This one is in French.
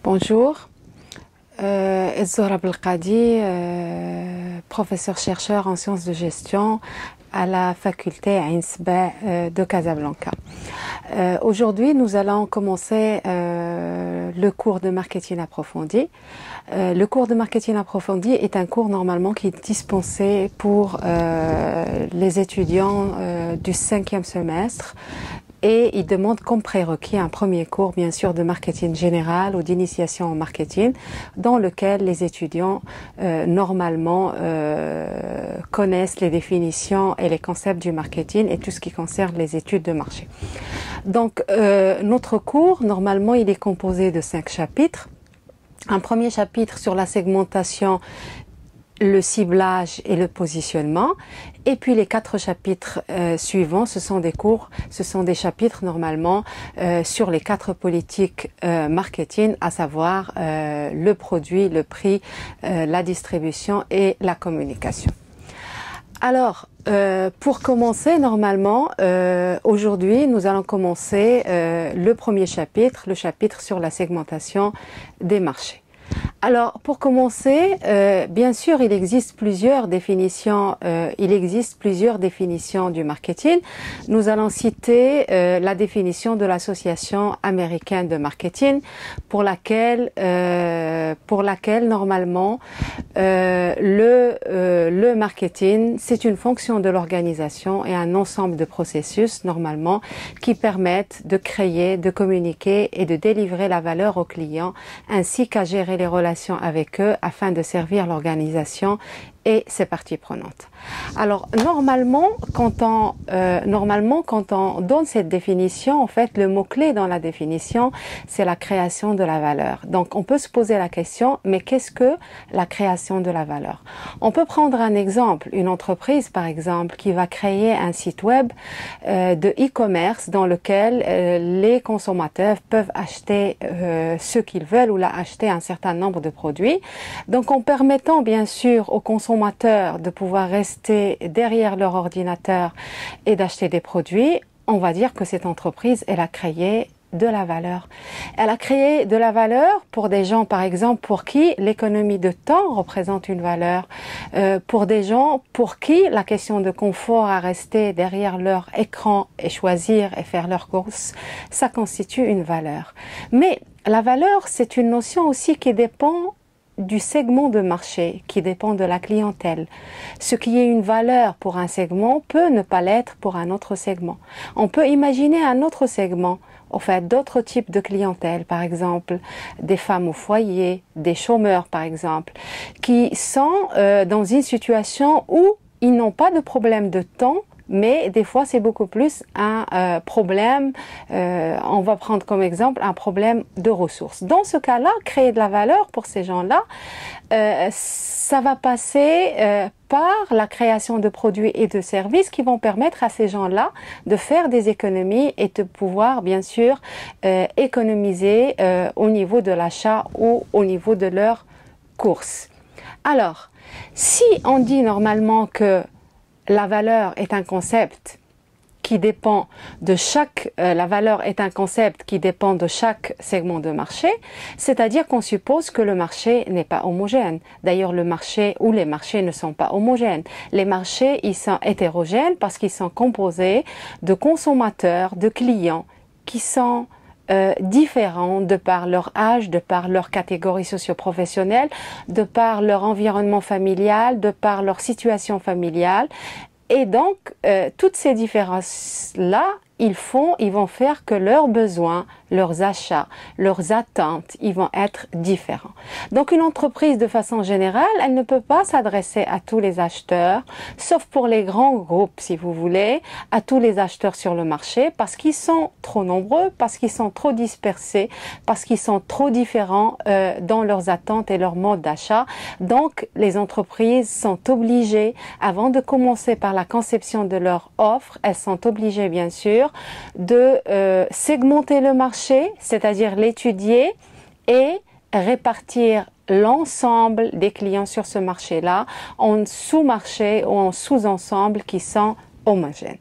Bonjour, Zohra Belkadi, professeur-chercheur en sciences de gestion à la faculté Ain Sebaa de Casablanca. Aujourd'hui, nous allons commencer le cours de marketing approfondi. Le cours de marketing approfondi est un cours normalement qui est dispensé pour les étudiants du 5e semestre. Et il demande comme prérequis un premier cours, bien sûr, de marketing général ou d'initiation au marketing, dans lequel les étudiants, normalement, connaissent les définitions et les concepts du marketing et tout ce qui concerne les études de marché. Donc, notre cours, normalement, il est composé de 5 chapitres. Un premier chapitre sur la segmentation, le ciblage et le positionnement, et puis les 4 chapitres suivants, ce sont des chapitres normalement sur les 4 politiques marketing, à savoir le produit, le prix, la distribution et la communication. Alors, pour commencer, normalement, aujourd'hui, nous allons commencer le premier chapitre, le chapitre sur la segmentation des marchés. Alors, pour commencer, bien sûr, il existe plusieurs définitions du marketing. Nous allons citer la définition de l'Association américaine de marketing, pour laquelle normalement le marketing, c'est une fonction de l'organisation et un ensemble de processus normalement qui permettent de créer, de communiquer et de délivrer la valeur aux clients, ainsi qu'à gérer les relations avec eux afin de servir l'organisation et ses parties prenantes. Alors normalement, quand on donne cette définition, en fait, le mot-clé dans la définition, c'est la création de la valeur. Donc on peut se poser la question, mais qu'est-ce que la création de la valeur? On peut prendre un exemple, une entreprise par exemple qui va créer un site web de e-commerce dans lequel les consommateurs peuvent acheter ce qu'ils veulent ou acheter un certain nombre de produits. Donc en permettant bien sûr aux consommateurs de pouvoir rester derrière leur ordinateur et d'acheter des produits, on va dire que cette entreprise, elle a créé de la valeur. Elle a créé de la valeur pour des gens, par exemple, pour qui l'économie de temps représente une valeur, pour des gens pour qui la question de confort à rester derrière leur écran et choisir et faire leurs courses, ça constitue une valeur. Mais la valeur, c'est une notion aussi qui dépend du segment de marché, qui dépend de la clientèle. Ce qui est une valeur pour un segment peut ne pas l'être pour un autre segment. On peut imaginer un autre segment, en fait, d'autres types de clientèle, par exemple des femmes au foyer, des chômeurs par exemple, qui sont dans une situation où ils n'ont pas de problème de temps, mais des fois c'est beaucoup plus un problème, on va prendre comme exemple un problème de ressources. Dans ce cas-là, créer de la valeur pour ces gens-là, ça va passer par la création de produits et de services qui vont permettre à ces gens-là de faire des économies et de pouvoir bien sûr économiser au niveau de l'achat ou au niveau de leurs courses. Alors, si on dit normalement que la valeur est un concept qui dépend de chaque segment de marché, c'est-à-dire qu'on suppose que le marché n'est pas homogène. D'ailleurs, le marché ou les marchés ne sont pas homogènes. Les marchés, ils sont hétérogènes parce qu'ils sont composés de consommateurs, de clients qui sont différents de par leur âge, de par leur catégorie socio-professionnelle, de par leur environnement familial, de par leur situation familiale. Et donc, toutes ces différences-là, ils vont faire que leurs besoins, leurs achats, leurs attentes, ils vont être différents. Donc une entreprise de façon générale, elle ne peut pas s'adresser à tous les acheteurs, sauf pour les grands groupes si vous voulez, à tous les acheteurs sur le marché, parce qu'ils sont trop nombreux, parce qu'ils sont trop dispersés, parce qu'ils sont trop différents dans leurs attentes et leurs modes d'achat. Donc les entreprises sont obligées, avant de commencer par la conception de leur offre, elles sont obligées bien sûr de segmenter le marché, c'est-à-dire l'étudier et répartir l'ensemble des clients sur ce marché-là en sous-marchés ou en sous-ensembles qui sont homogènes.